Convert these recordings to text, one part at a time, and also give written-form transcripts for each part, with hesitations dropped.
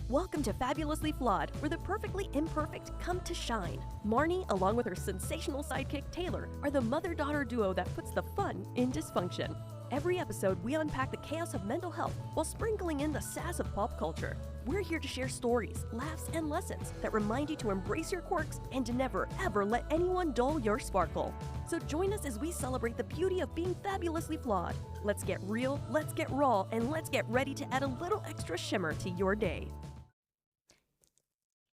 Welcome to Fabulously Flawed, where the perfectly imperfect come to shine. Marni, along with her sensational sidekick Taylor, are the mother-daughter duo that puts the fun in dysfunction. Every episode, we unpack the chaos of mental health while sprinkling in the sass of pop culture. We're here to share stories, laughs, and lessons that remind you to embrace your quirks and to never, ever let anyone dull your sparkle. So join us as we celebrate the beauty of being fabulously flawed. Let's get real, let's get raw, and let's get ready to add a little extra shimmer to your day.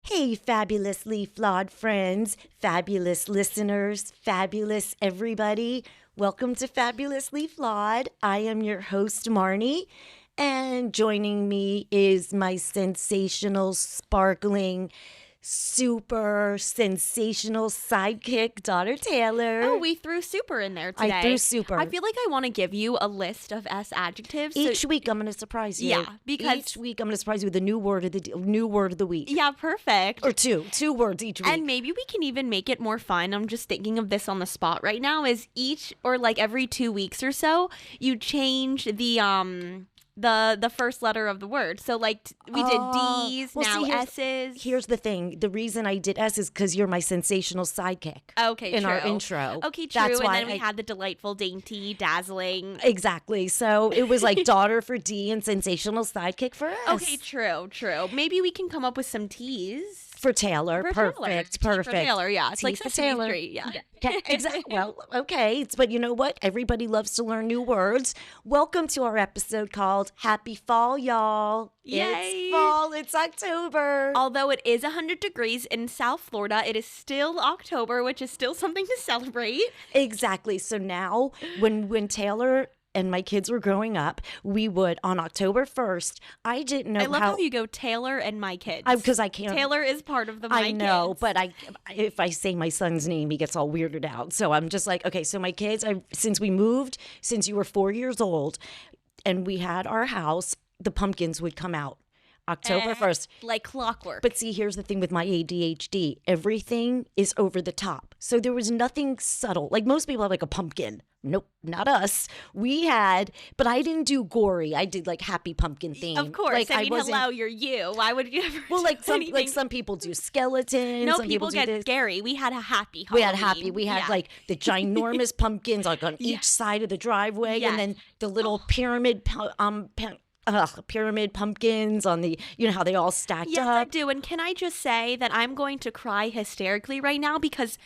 Hey, fabulously flawed friends, fabulous listeners, fabulous everybody. Welcome to Fabulously Flawed. I am your host, Marni, and joining me is my sensational, sparkling, super sensational sidekick, daughter Taylor. Oh, we threw super in there today. I threw super. I feel like I want to give you a list of S adjectives. Each week I'm going to surprise you. Yeah, because each week I'm going to surprise you with a new word of the week. Yeah, perfect. Or two words each week. And maybe we can even make it more fun. I'm just thinking of this on the spot right now. Is each or like every 2 weeks or so, you change the first letter of the word. So like we did D's, now S's. Here's the thing. The reason I did S is because you're my sensational sidekick. Okay, in true. our intro. Okay, true. That's and why then we had the delightful, dainty, dazzling. Exactly. So it was like daughter for D and sensational sidekick for S. Okay, true. Maybe we can come up with some T's. For Taylor. Perfect. For Taylor, yeah. It's T like for Sesame Taylor. Street, yeah. Okay, exactly. Well, okay. But you know what? Everybody loves to learn new words. Welcome to our episode called Happy Fall, y'all. Yay. It's fall. It's October. Although it is 100 degrees in South Florida, it is still October, which is still something to celebrate. Exactly. So now when Taylor and my kids were growing up, we would, on October 1st, I didn't know I love how you go Taylor and my kids. Because I can't. Taylor is part of the my I know, kids. but if I say my son's name, he gets all weirded out. So I'm just like, okay, so my kids, since you were 4 years old and we had our house, the pumpkins would come out October 1st. Like clockwork. But see, here's the thing with my ADHD. Everything is over the top. So there was nothing subtle. Like most people have like a pumpkin. Nope, not us. We had, but I didn't do gory. I did like happy pumpkin theme. Of course. Like, I mean, hello, you're you. Why would you ever Well, do anything? some people do skeletons. No, some people do get this. scary. We had a happy We Halloween. had happy. We had like the ginormous pumpkins like on each side of the driveway, Yes. and then the little pyramid pumpkins on the, you know how they all stacked Yes, up. I do. And can I just say that I'm going to cry hysterically right now because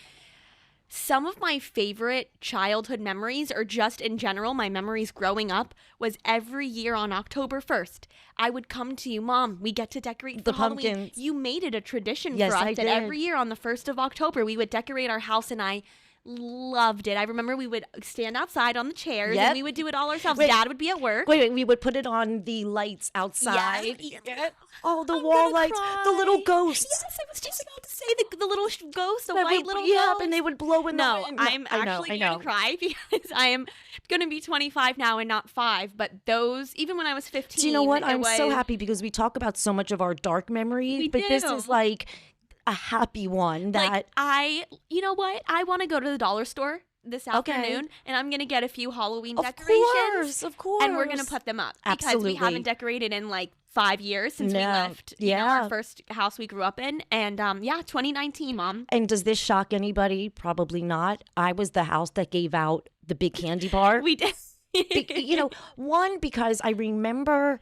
some of my favorite childhood memories, or just in general, my memories growing up, was every year on October 1st. I would come to you, Mom, we get to decorate The for Halloween. pumpkins. You made it a tradition Yes, for us I that did. every year on the 1st of October, we would decorate our house, and I loved it. I remember we would stand outside on the chairs Yep. and we would do it all ourselves. Wait. Dad would be at work. Wait, we would put it on the lights outside. Yes. Oh, the I'm wall gonna lights, cry. the little ghosts. Yes, I was just about to say the little ghost, the That white would- little yeah, ghost. and they would blow in the No, wind. I'm I know. actually going to cry because I am going to be 25 now and not 5. But those, even when I was 15. Do you know what? it I'm so was- happy because we talk about so much of our dark memories, We but this do. is like a happy one that you know what? I want to go to the dollar store this Okay. afternoon, and I'm going to get a few Halloween Of decorations. course. And we're going to put them up because Absolutely. we haven't decorated in like 5 years since we No. left Yeah. our first house we grew up in. And 2019, Mom. And does this shock anybody? Probably not. I was the house that gave out the big candy bar. We did. Because I remember,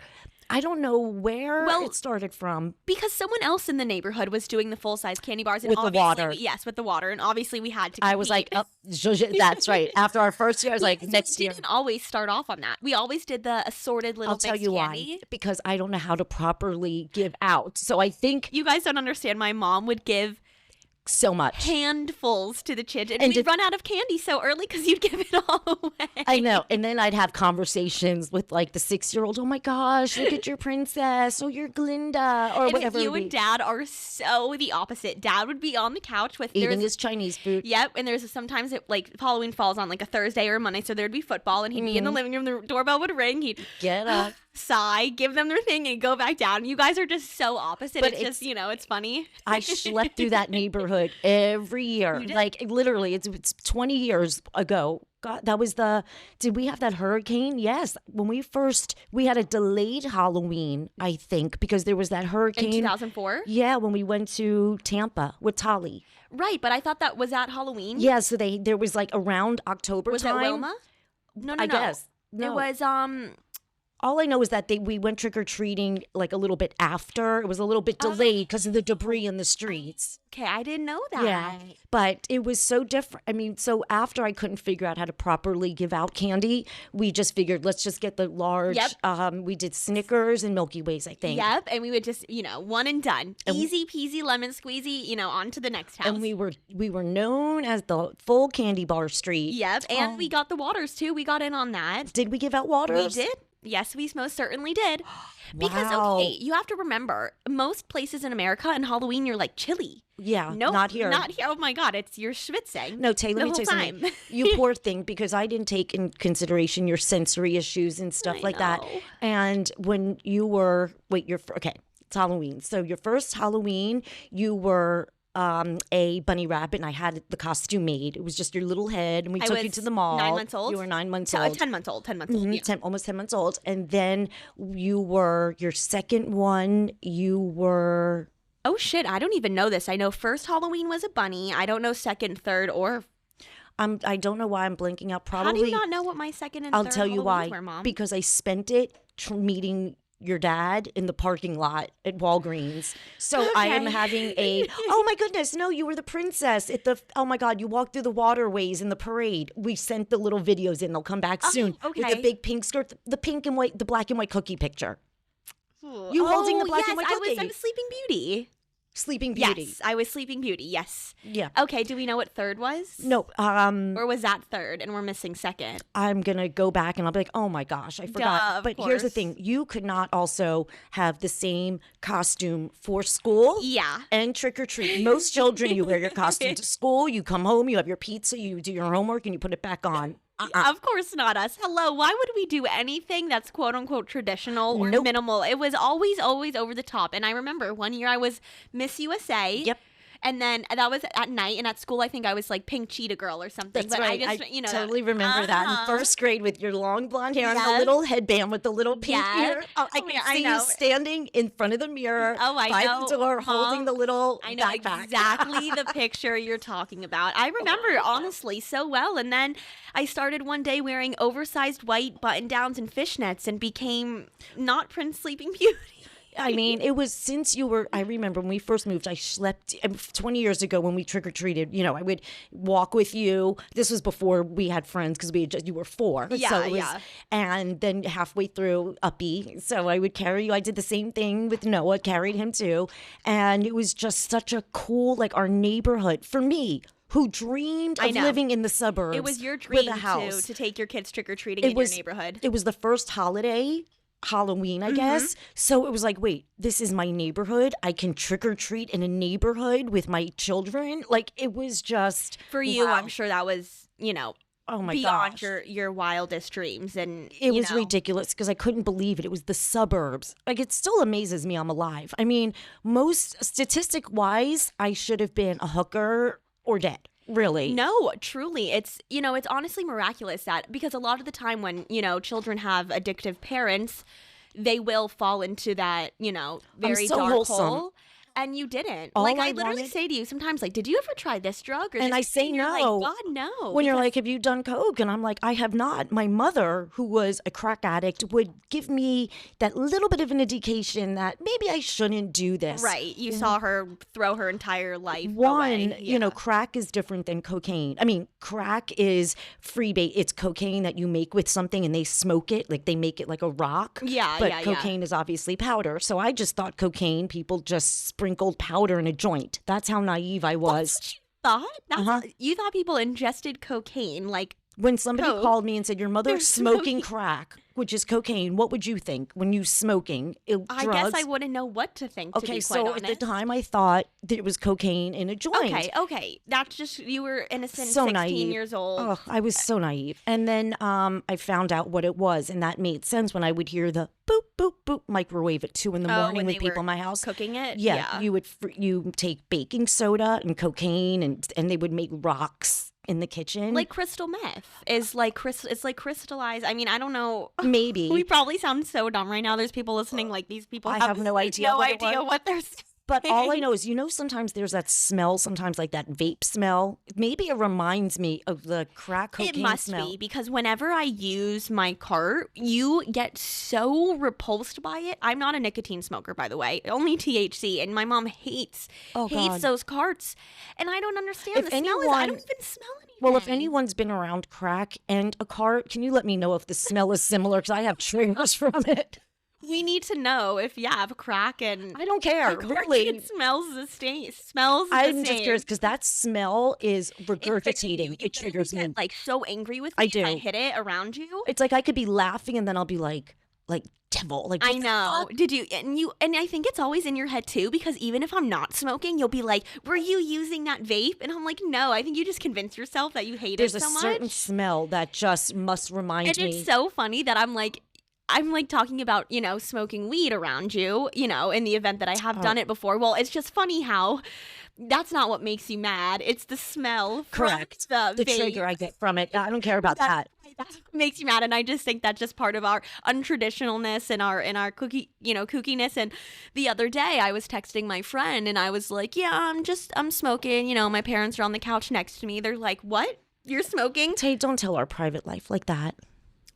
I don't know where Well, it started from. Because someone else in the neighborhood was doing the full-size candy bars. And With the obviously water. Yes, with the water. And obviously we had to I was like, compete. oh, that's right. After our first year, I was like, next We year. didn't always start off on that. We always did the assorted little I'll tell mixed you candy. why. Because I don't know how to properly give out. So I think You guys don't understand. My mom would give so much. handfuls to the kids. And And we'd run out of candy so early because you'd give it all away. I know. And then I'd have conversations with like the 6-year-old. Oh my gosh, look at your princess. Oh, you're Glinda. Or And whatever. you it and be. Dad are so the opposite. Dad would be on the couch with Eating his Chinese food. Yep, and there's sometimes it like Halloween falls on like a Thursday or a Monday, so there'd be football, and he'd be in the living room. The doorbell would ring. He'd Get up. sigh, give them their thing, and go back down. You guys are just so opposite. But It's just, it's funny. I schlepped through that neighborhood every year. Like literally, it's 20 years ago. God, that was did we have that hurricane? Yes. When we had a delayed Halloween, I think, because there was that hurricane. In 2004? Yeah, when we went to Tampa with Tali. Right, but I thought that was at Halloween. Yeah, so there was like around October Was time. it Wilma? No. I guess. No. It was, All I know is that we went trick-or-treating like a little bit after. It was a little bit delayed because of the debris in the streets. okay, I didn't know that. Yeah, but it was so different. I mean, so after I couldn't figure out how to properly give out candy, we just figured, let's just get the large. Yep. We did Snickers and Milky Ways, I think. Yep, and we would just, one and done. Easy peasy lemon squeezy, on to the next house. And we were known as the full candy bar street. Yep, and we got the waters too. We got in on that. Did we give out waters? We did. Yes, we most certainly did. Because, Wow. okay, you have to remember, most places in America on Halloween, you're like chilly. Yeah, Nope, not here. Not here. Oh my God, you're schwitzing. No, Tay, let me the tell you whole something. time. You poor thing, because I didn't take in consideration your sensory issues and stuff I like that. know. And when you were, okay, it's Halloween. So your first Halloween, you were a bunny rabbit, and I had the costume made. It was just your little head, and we took you was to the mall. 9 months old. You were 9 months old. 10 months old. 10 months old. Yeah. Almost 10 months old. And then your second one, you were... Oh shit, I don't even know this. I know first Halloween was a bunny. I don't know second, third, or... I don't know why I'm blanking out. Probably. How do you not know what my second and I'll third tell you Halloweens why. were, Mom? Because I spent it meeting your dad in the parking lot at Walgreens. So I am Okay. having oh my goodness, no, you were the princess at oh my God, you walked through the waterways in the parade. We sent the little videos in. They'll come back soon. With okay. the big pink skirt, the black and white cookie picture. You holding the black and white cookie. I was Sleeping Beauty. Sleeping Beauty. Yes, I was Sleeping Beauty. Yes. Yeah. Okay, do we know what third was? No, Or was that third and we're missing second? I'm going to go back and I'll be like, oh my gosh, I forgot. of But here's the course. thing. You could not also have the same costume for school Yeah. and trick or treat. Most children, you wear your costume to school, you come home, you have your pizza, you do your homework, and you put it back on. Of course not us. Hello, why would we do anything that's quote unquote traditional or Nope. minimal? It was always over the top. And I remember one year I was Miss USA. Yep. And then that was at night, and at school I think I was like Pink Cheetah Girl or something. That's but right. I just, totally remember that in first grade with your long blonde hair and the Yes. little headband with the little pink Yes. ear. Oh, I Oh, can yeah, I see know. you standing in front of the mirror by know. the door holding the little I know backpack. exactly the picture you're talking about. I remember honestly so well. And then I started one day wearing oversized white button downs and fishnets and became not Prince Sleeping Beauty. I mean, it was since you were, I remember when we first moved, I schlepped 20 years ago when we trick-or-treated, I would walk with you. This was before we had friends because you were 4. Yeah, so it was, yeah. And then halfway through Uppy, so I would carry you. I did the same thing with Noah, carried him too. And it was just such a cool, our neighborhood for me, who dreamed of know. living in the suburbs. It was your with dream a house. to take your kids trick-or-treating in your neighborhood. It was the first holiday, Halloween, I guess. So it was like, wait, this is my neighborhood. I can trick or treat in a neighborhood with my children. It was just For you, wow. I'm sure that was, Oh my beyond gosh. your wildest dreams. And It was ridiculous because I couldn't believe it. It was the suburbs. It still amazes me I'm alive. I mean, most statistic wise, I should have been a hooker or dead. Really? No, truly. It's, it's honestly miraculous that because a lot of the time when, children have addictive parents, they will fall into that, very so dark wholesome. hole. And you didn't. All I I literally wanted- say to you sometimes, did you ever try this drug? Or And this I say thing? You're no. Like, God, no. When you're because- like, have you done coke? And I'm like, I have not. My mother, who was a crack addict, would give me that little bit of an indication that maybe I shouldn't do this. Right. You saw her throw her entire life One, away. crack is different than cocaine. I mean, crack is freebase. It's cocaine that you make with something and they smoke it, they make it like a rock. Yeah, But yeah, yeah. cocaine is obviously powder. So I just thought cocaine, people just sprinkled powder in a joint. That's how naive I was. That's what you thought? You thought people ingested cocaine, When somebody Coke. called me and said, your mother's They're smoking smoking. crack, which is cocaine, what would you think when you smoking? I drugs? guess I wouldn't know what to think, to Okay, be quite so honest. at the time I thought that it was cocaine in a joint. Okay. That's just, you were innocent, So 16 naive. years old. Oh, I was so naive. And then I found out what it was, and that made sense when I would hear the boop, boop, boop microwave at 2 in the morning when with they people were in my house. Cooking it? Yeah, you take baking soda and cocaine, and they would make rocks in the kitchen. Like crystal meth is like it's like crystallized. I mean, I don't know. Maybe. We probably sound so dumb right now. There's people listening like these people I have no idea what it was. what they're saying. But all I know is, sometimes there's that smell, sometimes like that vape smell. Maybe it reminds me of the crack cocaine It must smell. be, because whenever I use my cart, you get so repulsed by it. I'm not a nicotine smoker, by the way, only THC, and my mom hates God. those carts, and I don't understand. If The smell is, I anyone- don't even smell anything. Well, if anyone's been around crack and a cart, can you let me know if the smell is similar? Because I have triggers from it. We need to know if you have crack and I don't care, really. It smells the same. Smells the I'm same. just curious because that smell is regurgitating. It triggers me. Get, like, so angry with I me if I do. hit it around you. It's like I could be laughing and then I'll be like devil. Like, I what the know. fuck? Did you? And I think it's always in your head too, because even if I'm not smoking, you'll be like, "Were you using that vape?" And I'm like, "No, I think you just convinced yourself that you hate There's it so a much." certain smell that just must remind And me. it's so funny that I'm like talking about, smoking weed around you, in the event that I have done it before. Well, it's just funny how that's not what makes you mad. It's the smell Correct. from the vape. trigger I get from it. I don't care about that. That makes you mad, and I just think that's just part of our untraditionalness and our kookiness. And the other day I was texting my friend and I was like, "Yeah, I'm smoking. My parents are on the couch next to me. They're like, 'What? You're smoking?'" Tay, don't tell our private life like that.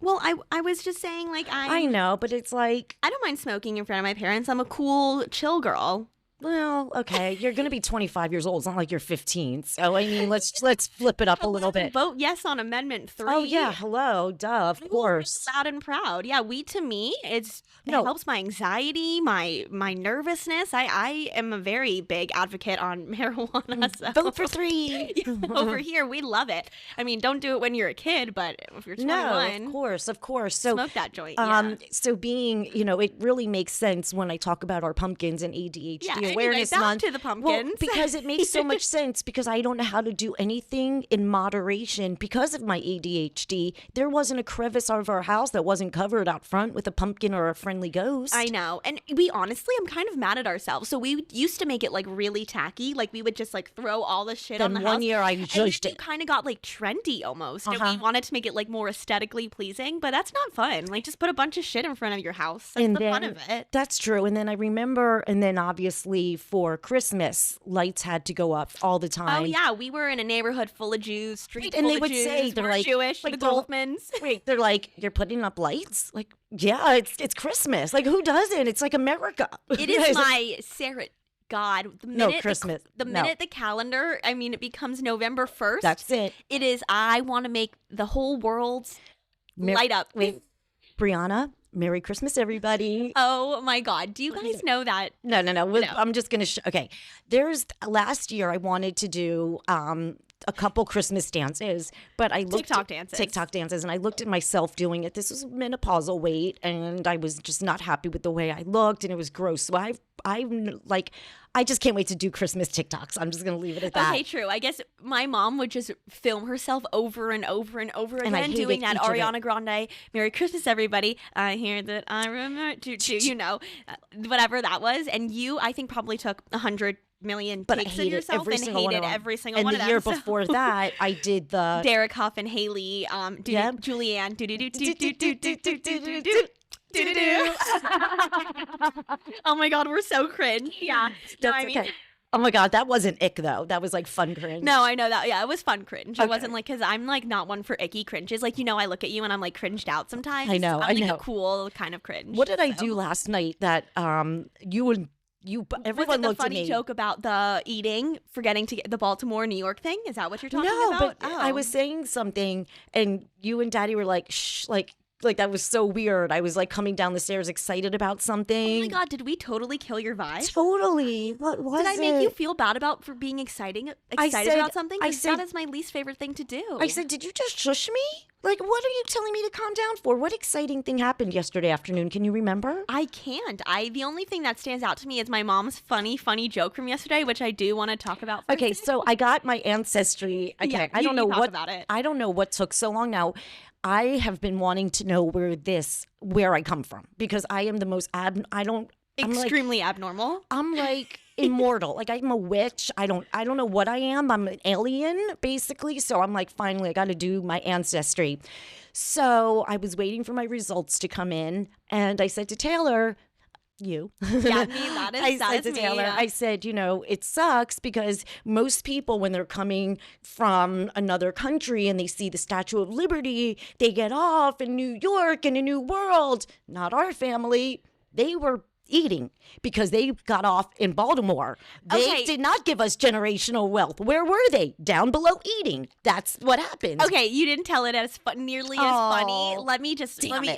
Well, I was just saying, like, I know, but it's like, I don't mind smoking in front of my parents. I'm a cool, chill girl. well, okay, you're going to be 25 years old. It's not like you're 15. So, I mean, let's flip it up a little bit. Vote yes on Amendment 3. Oh, yeah. Hello. Duh. Of course. Loud and proud. Yeah, weed to me, it No. helps my anxiety, my nervousness. I am a very big advocate on marijuana. So. Vote for 3. Over here, we love it. I mean, don't do it when you're a kid, but if you're 21, No, of course. So, smoke that joint. Yeah. so being, it really makes sense when I talk about our pumpkins and ADHD Yeah, Awareness back Month. to the Well, pumpkins. because it makes so much sense because I don't know how to do anything in moderation because of my ADHD. There wasn't a crevice of our house that wasn't covered out front with a pumpkin or a friendly ghost. I know. And we honestly, I'm kind of mad at ourselves. So we used to make it like really tacky. Like we would just like throw all the shit on Then the one house. year I And judged then it. kind of got like trendy almost. And Uh-huh. we wanted to make it like more aesthetically pleasing, but that's not fun. Like just put a bunch of shit in front of your house. That's And the fun then- of it. That's true. And then I remember, and then obviously for Christmas, lights had to go up all the time. Oh yeah, we were in a neighborhood full of Jews, street And full they of would Jews. say, they're We're like- Jewish, like the they're- Goldmans. Wait, they're like, you're putting up lights? Like, yeah, it's Christmas. Like, who doesn't? It's like America. It is my God. The No, minute Christmas. The No. minute the calendar, I mean, it becomes November 1st. That's it. It is. I want to make the whole world Mer- light up. Wait, Brianna, Merry Christmas, everybody. Oh my God! Do you guys know that? No. No. I'm just going to okay. Last year I wanted to do a couple Christmas dances, but I looked TikTok dances. and I looked at myself doing it. This was menopausal weight, and I was just not happy with the way I looked, and it was gross. So I just can't wait to do Christmas TikToks. I'm just going to leave it at that. Okay, true. I guess my mom would just film herself over and over and over And I again hated doing that each of it. Ariana Grande "Merry Christmas, everybody." I hear that I remember whatever that was, and you, I think, probably took 100 million But I takes of hated yourself every and single one of hated them. every single And one the of year them. So- before that, I did the Derek Huff and Haley, Yep. Julianne, do. Oh my God, we're so cringe. Yeah, That's okay. Oh my God, that wasn't ick though. That was like fun cringe. No, I know that. Yeah, it was fun cringe. It Okay. wasn't like, because I'm like not one for icky cringes. Like, I look at you and I'm like cringed out sometimes. I know, I'm I like know. a cool kind of cringe. What did I so. do last night that everyone Was it the looked at funny me? joke about the eating, forgetting to get the Baltimore, New York thing? Is that what you're talking No, about? but I was saying something, and you and Daddy were like, "Shh!" Like Like, that was so weird. I was like coming down the stairs excited about something. Oh my God, did we totally kill your vibe? Totally. What was it? Did I make you feel bad for being excited about something? I 'Cause said- that is my least favorite thing to do. I said, did you just shush me? Like, what are you telling me to calm down for? What exciting thing happened yesterday afternoon? Can you remember? I can't. The only thing that stands out to me is my mom's funny joke from yesterday, which I do want to talk about. Okay, so I got my ancestry. Okay, Yeah, I don't know talk what about it. I don't know what took so long now. I have been wanting to know where I come from, because I am the most Extremely abnormal. I'm like immortal. Like, I'm a witch. I don't know what I am. I'm an alien, basically. So I'm like, finally, I got to do my ancestry. So I was waiting for my results to come in, and I said to Taylor, you. Yeah, me. That is me. Taylor, Yeah. I said, it sucks because most people, when they're coming from another country and they see the Statue of Liberty, they get off in New York in a new world. Not our family. They were eating because they got off in Baltimore. They Okay. did not give us generational wealth. Where were they? Down below eating. That's what happened. Okay, you didn't tell it as nearly as funny. Let me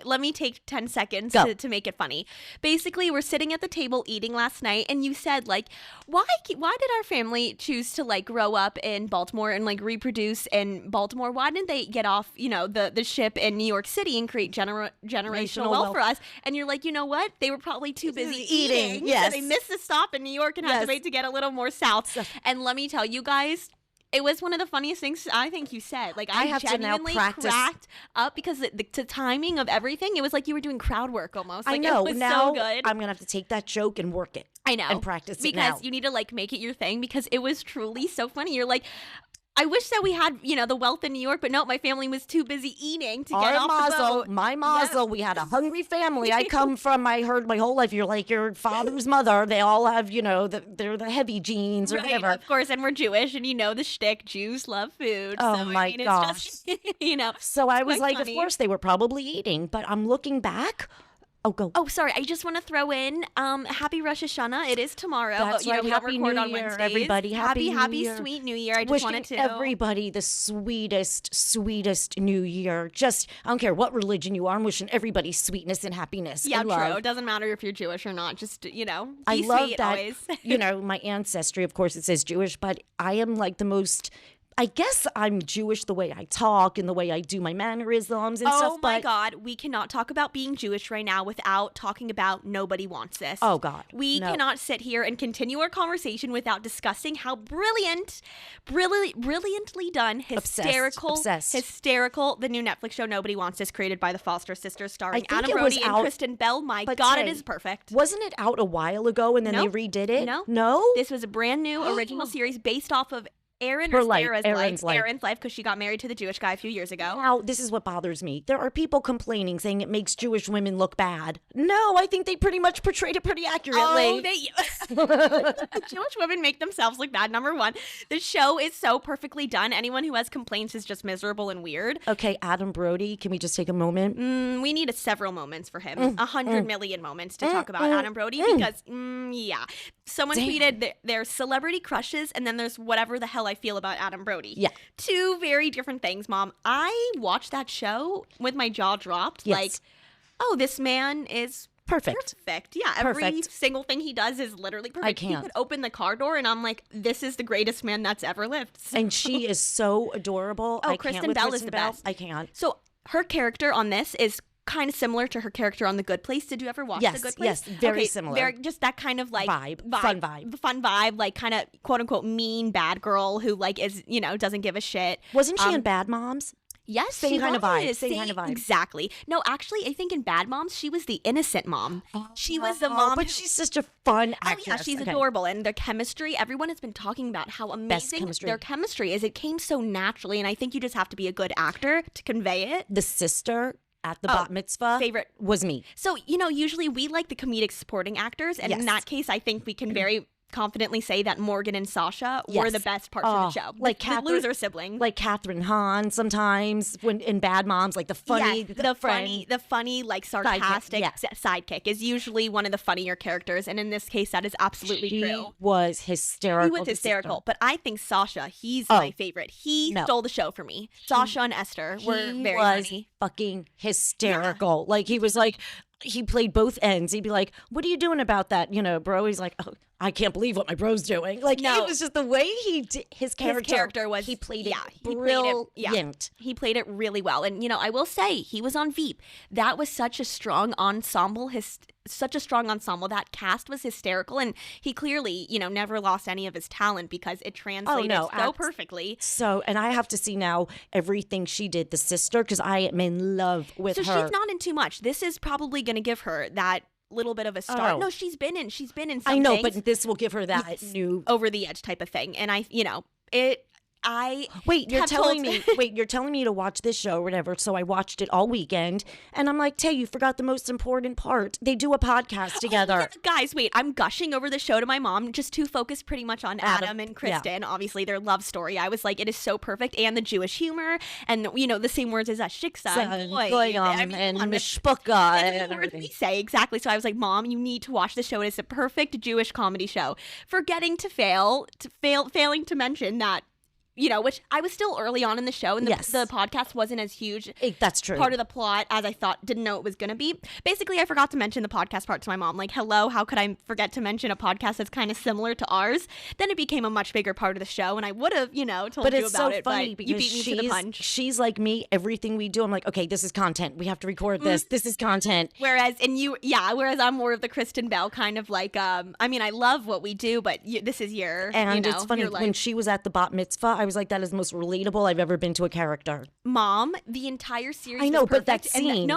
let me take 10 seconds to make it funny. Basically, we're sitting at the table eating last night, and you said, like, why did our family choose to, like, grow up in Baltimore and, like, reproduce in Baltimore? Why didn't they get off, the ship in New York City and create generational wealth for us? And you're like, you know what? They were probably too busy eating. Yes. So they missed the stop in New York and had to wait to get a little more south. And let me tell you guys, it was one of the funniest things I think you said. Like, I have to now genuinely practice. cracked up because the timing of everything, it was like you were doing crowd work almost. Like, I know. It was Now so good. I'm going to have to take that joke and work it. I know. And practice it because now. you need to, like, make it your thing because it was truly so funny. You're like, I wish that we had, the wealth in New York, but no, my family was too busy eating to get off the boat. My mazel, we had a hungry family. I heard my whole life, you're like your father's mother. They all have, they're the heavy genes or Right, whatever. of course, and we're Jewish, and the shtick, Jews love food. Oh, so, my it's just, So I was quite like, funny. of course they were probably eating, but I'm looking back. Oh, go. Oh, sorry. I just want to throw in happy Rosh Hashanah. It is tomorrow. That's right. We Happy don't record New on Year, Wednesdays. everybody. Happy New Year. Sweet New Year. I just Wishing wanted to. everybody the sweetest New Year. Just, I don't care what religion you are, I'm wishing everybody sweetness and happiness Yeah, and true. love. It doesn't matter if you're Jewish or not. Just, be I love sweet that, always. my ancestry, of course, it says Jewish, but I am like the most, I guess I'm Jewish the way I talk and the way I do my mannerisms and stuff. Oh my but, God, we cannot talk about being Jewish right now without talking about Nobody Wants This. Oh God, We no. cannot sit here and continue our conversation without discussing how brilliantly done, Obsessed. hysterical, the new Netflix show Nobody Wants This, created by the Foster sisters, starring think Adam it was Brody and out- Kristen Bell. My but God, it Tay, is perfect. Wasn't it out a while ago and then Nope. they redid it? No. No? This was a brand new original series based off of Aaron's Aaron's life, because she got married to the Jewish guy a few years ago. Now, this is what bothers me. There are people complaining, saying it makes Jewish women look bad. No, I think they pretty much portrayed it pretty accurately. Oh, Jewish women make themselves look bad. Number one, the show is so perfectly done. Anyone who has complaints is just miserable and weird. Okay, Adam Brody, can we just take a moment? We need several moments for him. 100 million moments to talk about Adam Brody because, someone tweeted there's celebrity crushes and then there's whatever the hell I feel about Adam Brody. Yeah. Two very different things, Mom. I watched that show with my jaw dropped. Yes. Like, oh, this man is Perfect. perfect. Yeah, every Perfect. single thing he does is literally perfect. I can't. He could open the car door and I'm like, this is the greatest man that's ever lived. And she is so adorable. Oh, I can't Kristen with Bell is Kristen the Bell. best. I can't. So her character on this is kind of similar to her character on The Good Place. Did you ever watch Yes, The Good Place? yes, very similar. Just that kind of like Fun vibe. like kind of quote unquote mean bad girl who like is, doesn't give a shit. Wasn't she in Bad Moms? Yes, Same she kind of vibe, was. same kind of vibe. Exactly. No, actually, I think in Bad Moms, she was the innocent mom. She was the mom. But she's such a fun Oh, actress. yeah, she's Okay. adorable. And their chemistry, everyone has been talking about how amazing chemistry. their chemistry is. It came so naturally, and I think you just have to be a good actor to convey it. The sister at the bat mitzvah favorite. was me. So, usually we like the comedic supporting actors, and Yes. in that case, I think we can very confidently say that Morgan and Sasha were the best parts of the show. Like the loser sibling. Like Catherine Hahn sometimes when in Bad Moms, like the funny, the funny, like sarcastic sidekick is usually one of the funnier characters, and in this case, that is absolutely true. She was hysterical. He was hysterical, but I think Sasha, he's my favorite. He stole the show for me. Sasha and Esther were very funny. Fucking hysterical. Like he was like. He played both ends. He'd be like, "What are you doing about that, bro?" He's like, "Oh, I can't believe what my bro's doing." Like, it was just the way he did his character was. He played it brilliant. He played it really well. And I will say he was on Veep. That was such a strong ensemble. That cast was hysterical, and he clearly, never lost any of his talent because it translated so perfectly. So, and I have to see now everything she did, the sister, because I am in love with her. So she's not in too much. This is probably going to give her that little bit of a start. No, she's been in some I know, things. But this will give her that new over the edge type of thing. And you're telling me to watch this show or whatever. So I watched it all weekend, and I'm like, Tay, you forgot the most important part. They do a podcast together. Guys, wait, I'm gushing over the show to my mom, just to focus pretty much on Adam and Kristen. Yeah. Obviously, their love story. I was like, it is so perfect, and the Jewish humor, and the same words as Shiksa and Mishpucha and everything. We say exactly. So I was like, Mom, you need to watch the show. It is a perfect Jewish comedy show. Forgetting failing to mention that. Which I was still early on in the show, and the podcast wasn't as huge. That's true. Part of the plot as I didn't know it was going to be. Basically, I forgot to mention the podcast part to my mom. Like, hello, how could I forget to mention a podcast that's kind of similar to ours? Then it became a much bigger part of the show, and I would have, told you about it. But it's so funny because you beat me to the punch. She's like me. Everything we do, I'm like, okay, this is content. We have to record this. This is content. Whereas I'm more of the Kristen Bell kind of like, I love what we do, but this is your, and it's funny, when she was at the bat mitzvah, I was like, that is the most relatable I've ever been to a character. Mom, the entire series I know, was perfect. But that scene.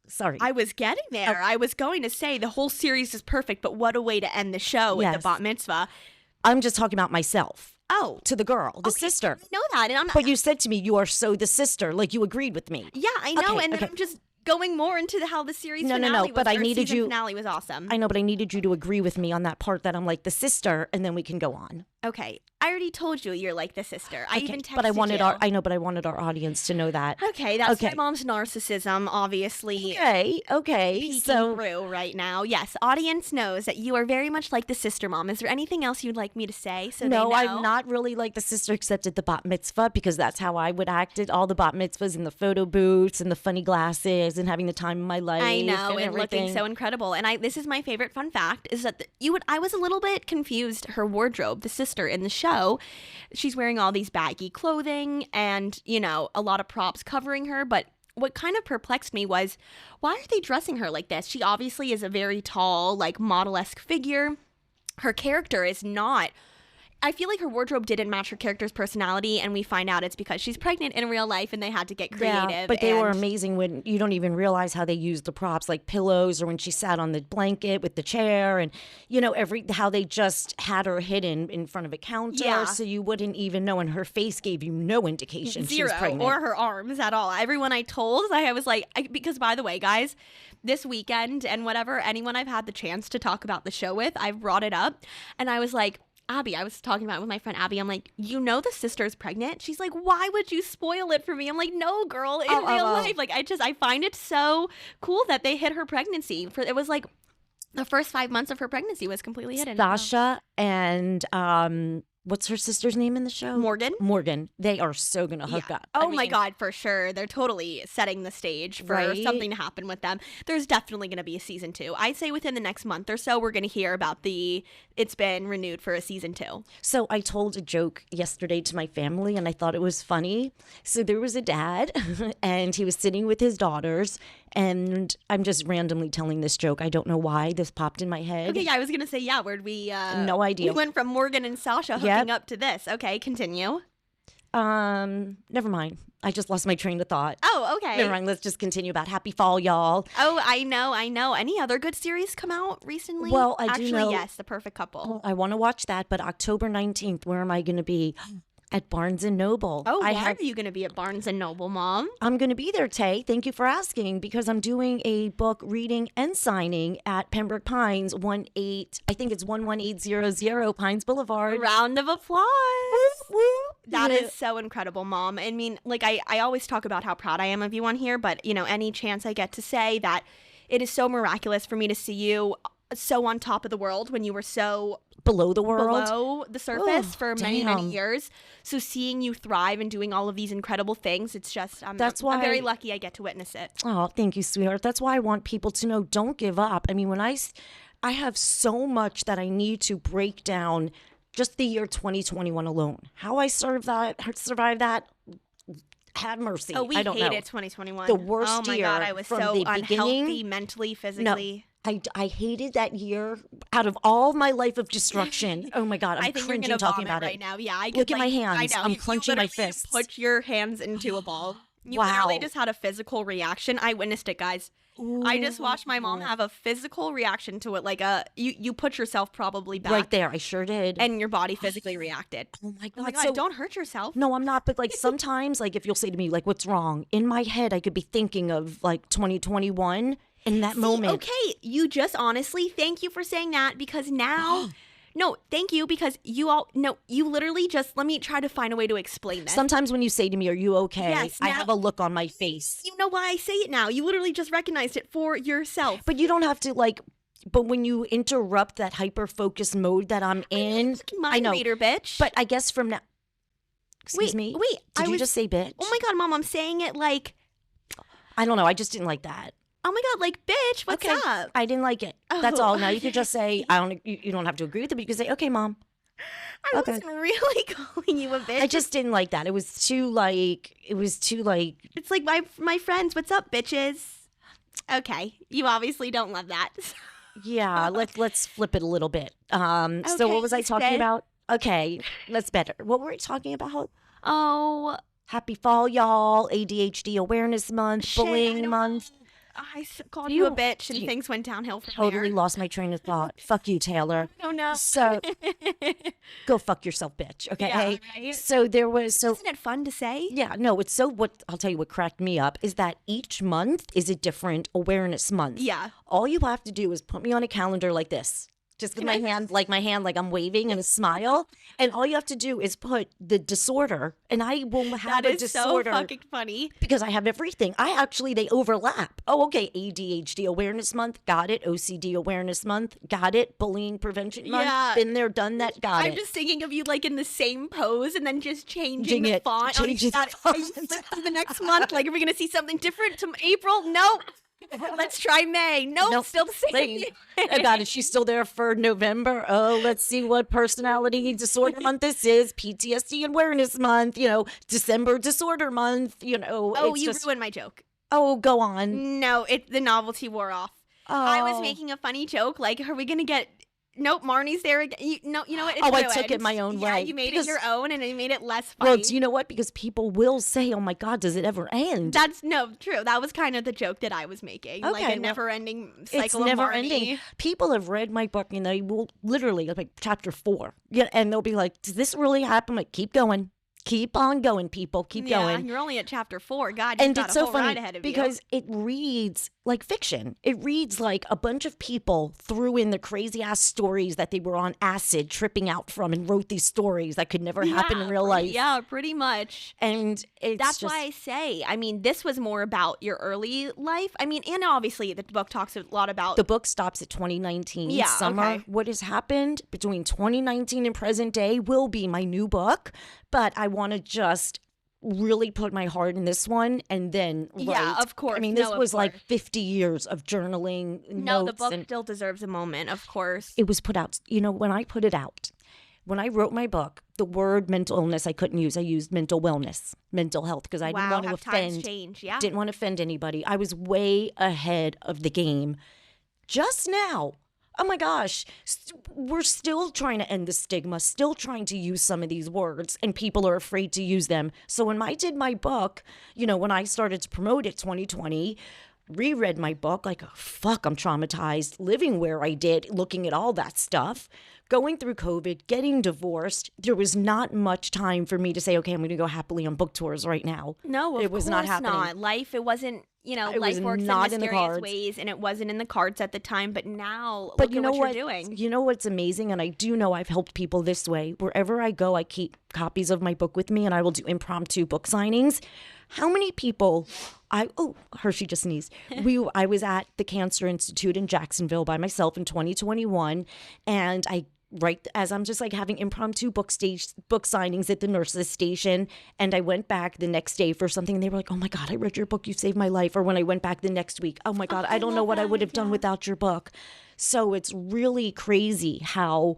Sorry. I was getting there. I was going to say the whole series is perfect, but what a way to end the show with the bat mitzvah. I'm just talking about myself. Oh. To the girl, the sister. I know that. And but you said to me, you are so the sister. Like, you agreed with me. Yeah, I know. Then I'm just going more into how the series finale was. But I needed you. Finale was awesome. I know, but I needed you to agree with me on that part that I'm like the sister, and then we can go on. Okay, I already told you you're like the sister. I even texted but I wanted you. I wanted our audience to know that. Okay, that's my mom's narcissism, obviously. Okay. Peeking through right now. Yes, audience knows that you are very much like the sister, Mom. Is there anything else you'd like me to say? So no, they know? I'm not really like the sister, except at the bat mitzvah, because that's how I would act at all the bat mitzvahs, and the photo booths and the funny glasses and having the time of my life. I know, and everything. looking so incredible. And this is my favorite fun fact is that I was a little bit confused. Her wardrobe, the sister in the show, she's wearing all these baggy clothing and, a lot of props covering her. But what kind of perplexed me was, why are they dressing her like this? She obviously is a very tall, like model-esque figure. Her character is not. I feel like her wardrobe didn't match her character's personality, and we find out it's because she's pregnant in real life and they had to get creative. Yeah, but they were amazing when you don't even realize how they used the props, like pillows, or when she sat on the blanket with the chair, and how they just had her hidden in front of a counter, so you wouldn't even know, and her face gave you no indication she was pregnant. Or her arms at all. Everyone I told, I was like, because by the way, guys, this weekend and whatever, anyone I've had the chance to talk about the show with, I've brought it up, and I was like, Abby, I was talking about it with my friend Abby. I'm like, the sister's pregnant? She's like, why would you spoil it for me? I'm like, no, girl, in real life. Like, I find it so cool that they hid her pregnancy. It was like the first 5 months of her pregnancy was completely hidden. Sasha and what's her sister's name in the show? Morgan. They are so going to hook up. Oh, my God, for sure. They're totally setting the stage for something to happen with them. There's definitely going to be a season 2. I'd say within the next month or so, we're going to hear about it's been renewed for a season 2. So I told a joke yesterday to my family, and I thought it was funny. So there was a dad, and he was sitting with his daughters, and I'm just randomly telling this joke. I don't know why this popped in my head. Okay, I was going to say, where'd we... no idea. We went from Morgan and Sasha hooking up to this. Okay, continue. Never mind. I just lost my train of thought. Oh, okay. Never mind. Let's just continue about Happy Fall, y'all. Oh, I know. Any other good series come out recently? Well, Actually, do know. Yes, The Perfect Couple. I want to watch that, but October 19th, where am I going to be? At Barnes & Noble. Oh, why are you going to be at Barnes & Noble, Mom? I'm going to be there, Tay. Thank you for asking, because I'm doing a book reading and signing at Pembroke Pines, I think it's 11800 Pines Boulevard. Round of applause. Woo, woo. That is so incredible, Mom. I mean, like, I always talk about how proud I am of you on here, but, you know, any chance I get to say that it is so miraculous for me to see you so on top of the world when you were so below the world, below the surface for many, damn. many years. So seeing you thrive and doing all of these incredible things, it's just, That's why I'm very lucky I get to witness it. Oh, thank you, sweetheart. That's why I want people to know, don't give up. I mean, when I have so much that I need to break down just the year 2021 alone. How I survived that, have mercy. Oh, we I don't know. hated 2021. The worst Oh my year God, I was from so the unhealthy, beginning. mentally, physically. No, I hated that year out of all my life of destruction. Oh my God, I'm I think cringing you're gonna talking vomit about right it. now. Yeah, I Look at my hands. I know. I'm You clenching my literally fists. Put your hands into a ball. You Wow. literally just had a physical reaction. I witnessed it, guys. I just watched my mom have a physical reaction to it, like you put yourself probably back Right there, I sure did. and your body physically reacted. Oh my Oh God, my God, so don't hurt yourself. no, I'm not. But like sometimes, like if you'll say to me, like, what's wrong? In my head, I could be thinking of like 2021 in that moment. Okay, you just honestly, thank you for saying that, because now, no, thank you, because you literally just, let me try to find a way to explain this. Sometimes when you say to me, are you okay? Yes, I now- have a look on my face. You know why I say it now. You literally just recognized it for yourself. But you don't have to like, but when you interrupt that hyper-focused mode that I'm in, Fucking I mind know. reader, bitch. But I guess from now, excuse me? Wait, Did you just say bitch? Oh my God, Mom, I'm saying it like, I don't know. I just didn't like that. oh my God, like, bitch, what's Okay. up? I didn't like it. That's Oh. all. Now you could just say, I don't, you don't have to agree with it, but you could say, okay, Mom. I Okay. wasn't really calling you a bitch. I just didn't like that. It was too like, It's like my friends, what's up, bitches? Okay, you obviously don't love that. yeah, let's flip it a little bit. So Okay, what was I let's talking bet. about? Okay, that's better. What were we talking about? Oh, Happy fall, y'all. ADHD Awareness Month, shit, I Bullying don't Month. know. Called you a bitch and you- things went downhill from Totally there. lost my train of thought. Fuck you, Taylor. Oh no. So go fuck yourself, bitch. Okay. Yeah, right. So there was Isn't it fun to say? yeah, no, it's so what I'll tell you what cracked me up is that each month is a different awareness month. Yeah. All you have to do is put me on a calendar like this. Just with my hand like I'm waving and a smile. And all you have to do is put the disorder, and I will have That a is disorder so fucking funny. because I have everything. They overlap. Oh, okay. ADHD Awareness Month, got it. OCD Awareness Month, got it. Bullying Prevention Month, Yeah. been there, done that, got I'm it. just thinking of you like in the same pose and then just changing the Changing it, font. changing the on font. each flip to the next month. Like, are we going to see something different to April? Nope. Let's try May. Nope, still the same. I got it. She's still there for November. Oh, let's see what personality disorder month this is. PTSD Awareness Month. December Disorder Month. Oh, it's you just, ruined my joke. oh, go on. No, the novelty wore off. I was Oh. making a funny joke. Like, are we going to get... Nope, Marnie's there again. You know what? It's Oh, I ruined. took it my own Yeah, way. you made Because- it your own, and it made it less funny. Well, do you know what? Because people will say, "Oh my God, does it ever end?" That's true. That was kind of the joke that I was making. Like Okay, a well, never-ending cycle It's of never Marnie. ending. People have read my book and they will literally like chapter 4. Yeah, and they'll be like, "Does this really happen?" Like, keep going. Keep on going, people. Keep Yeah, going. you're only at chapter 4. God, you've And got it's a so whole funny ride ahead of you. because it reads like fiction. It reads like a bunch of people threw in the crazy ass stories that they were on acid tripping out from and wrote these stories that could never happen in real life. Yeah, pretty much. And it's That's just, why I say, I mean, this was more about your early life. I mean, and obviously the book talks a lot about... the book stops at 2019 Yeah, summer. okay. What has happened between 2019 and present day will be my new book, but I want to just really put my heart in this one and then Yeah, write. of course. I mean, No, this of was like course. 50 years of journaling No, the notes, book and still deserves a moment, of course. it was put out. When I put it out, when I wrote my book, the word mental illness I couldn't use. I used mental wellness, mental health, because I didn't Wow, want to have times offend. changed, yeah. Didn't want to offend anybody. I was way ahead of the game. Just now, oh my gosh, we're still trying to end the stigma, still trying to use some of these words, and people are afraid to use them. So when I did my book, when I started to promote it 2020, reread my book, like, oh, fuck, I'm traumatized, living where I did, looking at all that stuff, going through COVID, getting divorced. There was not much time for me to say, okay, I'm going to go happily on book tours right now. No, it was not happening. Life, it wasn't, It life was works in not in the mysterious cards. ways, and it wasn't in the cards at the time, but now But look you at know what what you're doing. You know what's amazing, and I do know I've helped people this way. Wherever I go, I keep copies of my book with me, and I will do impromptu book signings. How many people? Hershey just sneezed. I was at the Cancer Institute in Jacksonville by myself in 2021, and right as I'm just like having impromptu book signings at the nurses station, and I went back the next day for something, and they were like, oh my God, I read your book, you saved my life. Or when I went back the next week, oh my God, I don't know what I would have done without your book. So it's really crazy how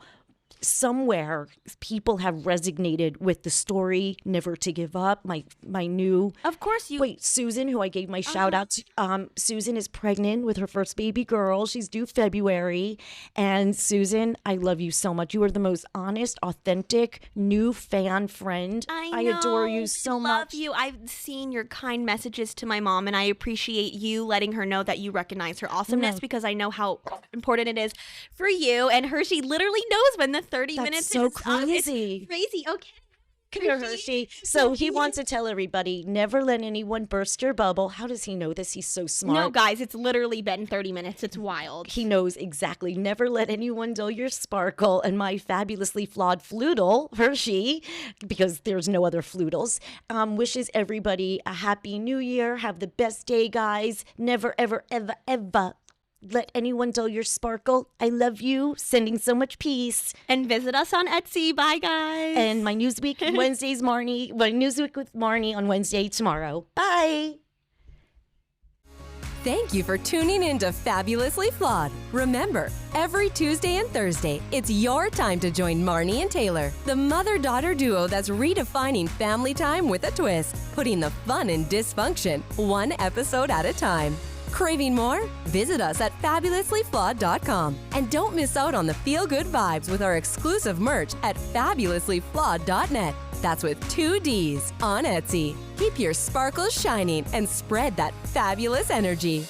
somewhere people have resonated with the story Never to Give Up, my new Of course you wait Susan, who I gave my shout out to. Susan is pregnant with her first baby girl. She's due February. And Susan, I love you so much. You are the most honest, authentic new fan friend. I adore you so much. I love you. I've seen your kind messages to my mom, and I appreciate you letting her know that you recognize her awesomeness, because I know how important it is for you. And Hershey literally knows when the 30 That's minutes so is up. crazy. It's crazy. Okay. Come here, Hershey. So he wants to tell everybody, never let anyone burst your bubble. How does he know this? He's so smart. No, guys, it's literally been 30 minutes. It's wild. He knows exactly. Never let anyone dull your sparkle. And my fabulously flawed fludel, Hershey, because there's no other fludels, wishes everybody a happy new year. Have the best day, guys. Never, ever, ever, ever let anyone dull your sparkle. I love you. Sending so much peace. And visit us on Etsy. Bye, guys. And my Newsweek Wednesdays, Marni. My Newsweek with Marni on Wednesday tomorrow. Bye. Thank you for tuning in to Fabulously Flawed. Remember, every Tuesday and Thursday, it's your time to join Marni and Taylor, the mother-daughter duo that's redefining family time with a twist, putting the fun in dysfunction, one episode at a time. Craving more? Visit us at fabulouslyflawed.com. And don't miss out on the feel-good vibes with our exclusive merch at fabulouslyflawed.net. That's with 2 Ds on Etsy. Keep your sparkles shining and spread that fabulous energy.